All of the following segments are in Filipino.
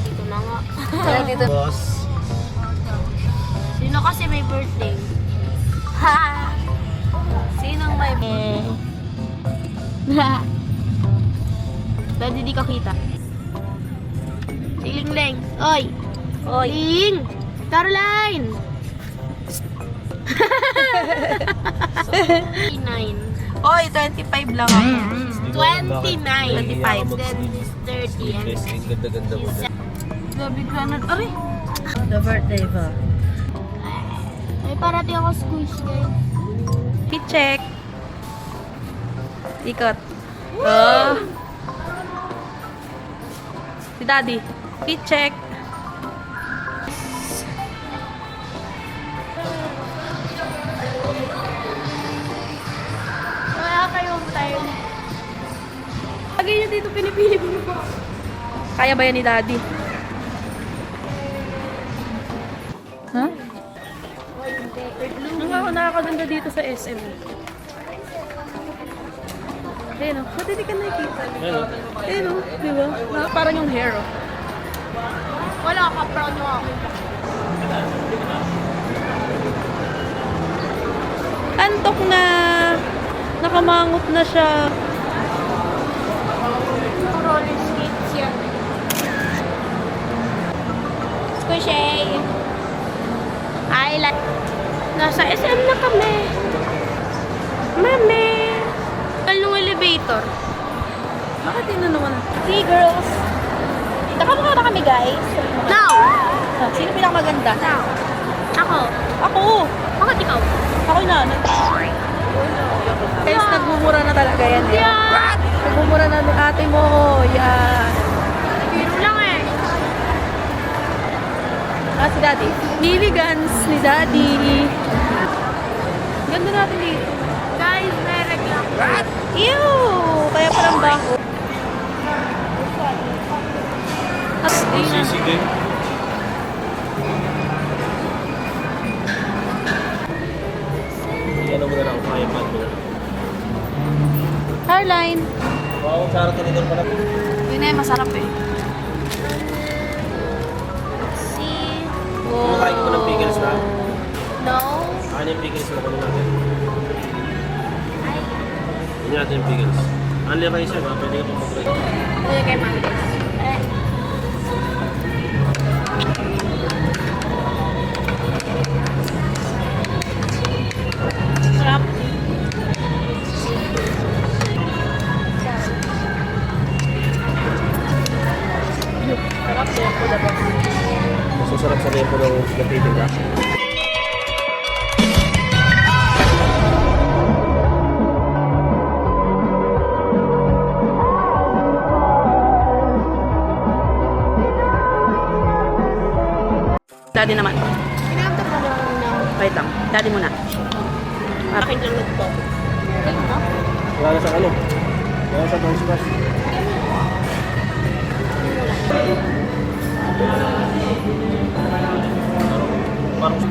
Dito na nga. Kaya dito. Boss. Sino kasi may birthday? Ha! Sinong may Daddy, di ko kita. Si Lingleng. Oy! Oy! Ling! Caroline! 29. Oy, 25 lang ako. 29. 25. Then this 30. And Ang ganda-ganda mo. Gabi ka na. Aray! The birthday ba? Ay, parati ako squish, guys. Check. Ikot. Oh. Si Daddy. Check. Kaya kayo tayo. Lagi niyo dito pinipili mo po. Kaya ba yan ni Daddy? Ha? Nung ako nakakaganda dito sa SM. Ayun o. Ba't hindi ka nakikita? Ayun o. Di ba? Parang yung hair o. Wala ka, proud mo ako. Antok na. Nakamangot na siya. Roller skates yan. Squishy! I like... Nasa SM na kami. Mami! Nung elevator. Bakit yun naman? Hey girls! Nakamukha na kami guys. Now! Sino pinakamaganda? Now! Ako. Ako! Bakit ikaw? Ako na. Guys, nagmumura na talaga yan eh. Yeah! Nagmumura na ng ate mo. Yan. Biro lang eh. Ah, si Daddy. Niligans ni Daddy. Ganda natin dito. Guys, may reklamo. Ew! Kaya parang bako. Sige. Ano mo na lang kung kaya pa mo. Caroline. Wow, sarap ka nito pala. Yun na masarap eh. See? Kumakain ko ng pickles na. No? Ano yung pickles na kunin natin? Ay. Hindi natin yung pickles. Ano yung rice ba? Pwede ka pa mag-rice. Uy, kay mami. Eh. Sarap. Sarap siya po dapat. Mas masarap sa lepo ng gapitin ka. Daddy naman. Pinagta pa naman na. Wait lang. Daddy muna. Akin lang nagpo. Tingin mo? Wala na sa ano? Wala sa Toys Plus. Parang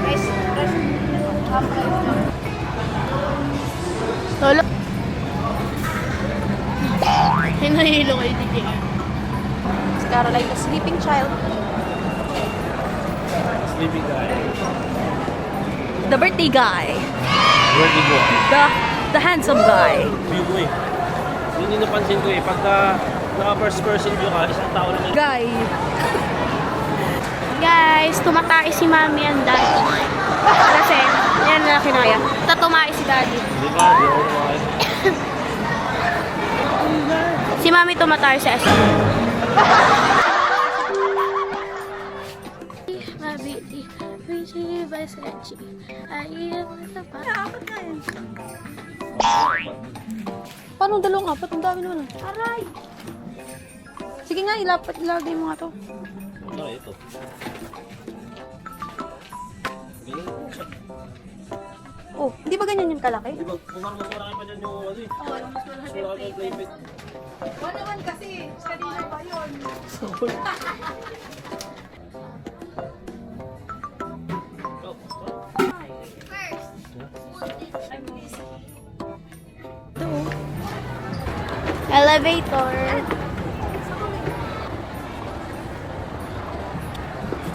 Rice. Half rice lang. Lolo. Hinahilo kayo, DJ. Si Caroline, the sleeping child. sleeping guy. The birthday guy. Worthy boy. The handsome guy. View ko eh. Yun yung napansin ko eh. Pagka naka first person view ka, isang tao lang yung Guy. Guys, tumatai si mami and daddy. Kasi, yan na kinaya. Tatumai si daddy. Di ba? Di ako kumain. Si mami tumatay sa SM. Mabiti, Richie by Sechi. Ay, Apat na yan. Paano dalawang apat? Ang dami naman. aray! Sige nga, ilagay mo nga to. Ano ito? Ganyan po siya. Oh, di ba ganyan yung kalaki? Di ba? Kung mas marami pa dyan yung ano eh. Oo, mas marami yung playpit. Wala naman kasi. Kanina pa yun. Elevator.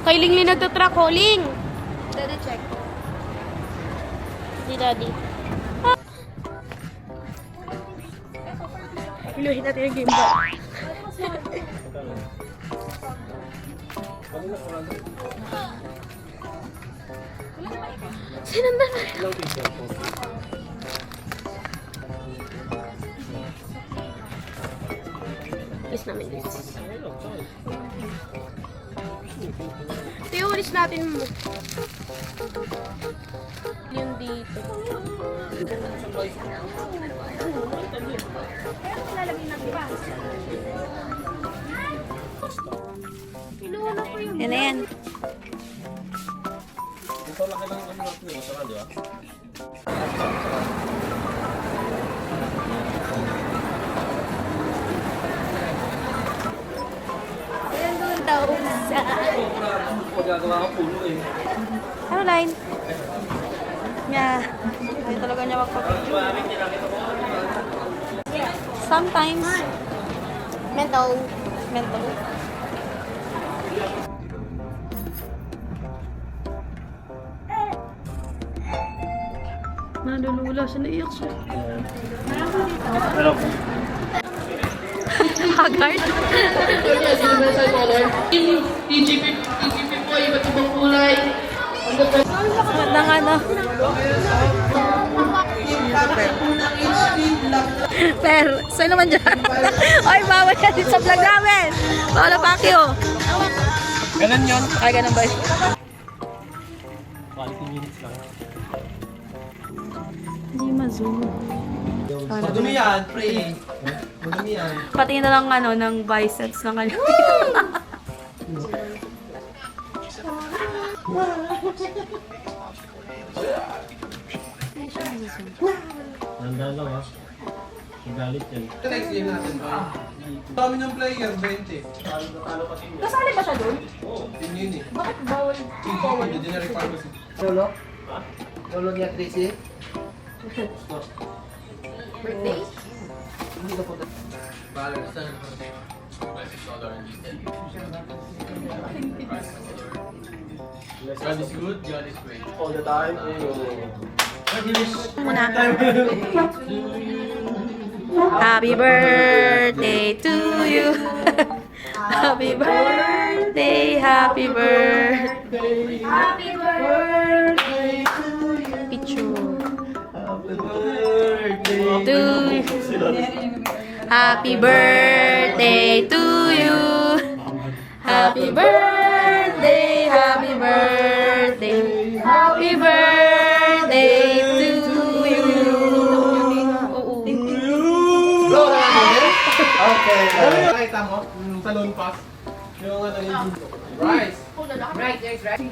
Kay Ling nagtatrack ho, Ling. Daddy check. Si Daddy. Iluhin natin yung game ball. Sinundan na. Ilang piso po? Alis namin guys. Tiyo, alis natin mo. Yun dito. Kinuha na ko yung... Yan na yan. Ito laki lang ano natin eh. Saka, di ba? Ayan doon daw sa... Magagawa ka puno eh. Ano line? Yeah. Hindi talaga niya magpapicture. Sometimes. Mental. Mental. Nalulula siya, naiyak siya. Pero, Haggard? EGP po, iba't ibang kulay. Ng ano? Per, saan naman dyan? Ay, bawal yan din sa vlog namin. Bawal na pakyo. ganun yun. Ay, ganun ba? Quality minutes lang. Hindi ma-zoom. Madumi yan, pre. Madumi yan. Pati na lang ano, ng biceps ng kanya. Nandaan lang ha. Magalit yan. Next game natin ba? Dami ng player, 20. Kasali ba siya doon? Team yun eh. Bakit bawal? Engineering pharmacy. Lolo? Lolo niya, Tracy? Birthday? Hindi ka po. God is good, God is great. All the time. Muna. Happy birthday to you. Happy birthday, happy birthday. Happy birthday! Picture. Birthday To you. Happy birthday to you. Happy birthday, happy birthday. Happy birthday to you. Okay. Nakita mo? Yung salon pass. Yung ano yung rice. Right, yes, right.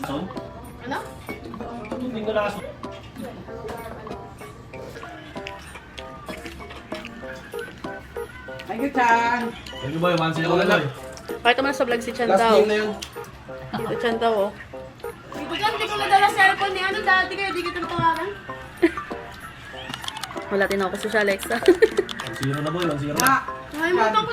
Son? Ano? Hindi ko lakas. Thank you, Chan. Thank you boy, 1-0 na lang. Pakita mo na sa vlog si Chan Last daw. game na yun. Dito Chan daw oh. Dito dyan, di ko nadala cellphone ni ano dati kayo, di kita natawaran. Wala tinawag ko si Alexa. 1-0 na boy, 1-0 na. Ay, mo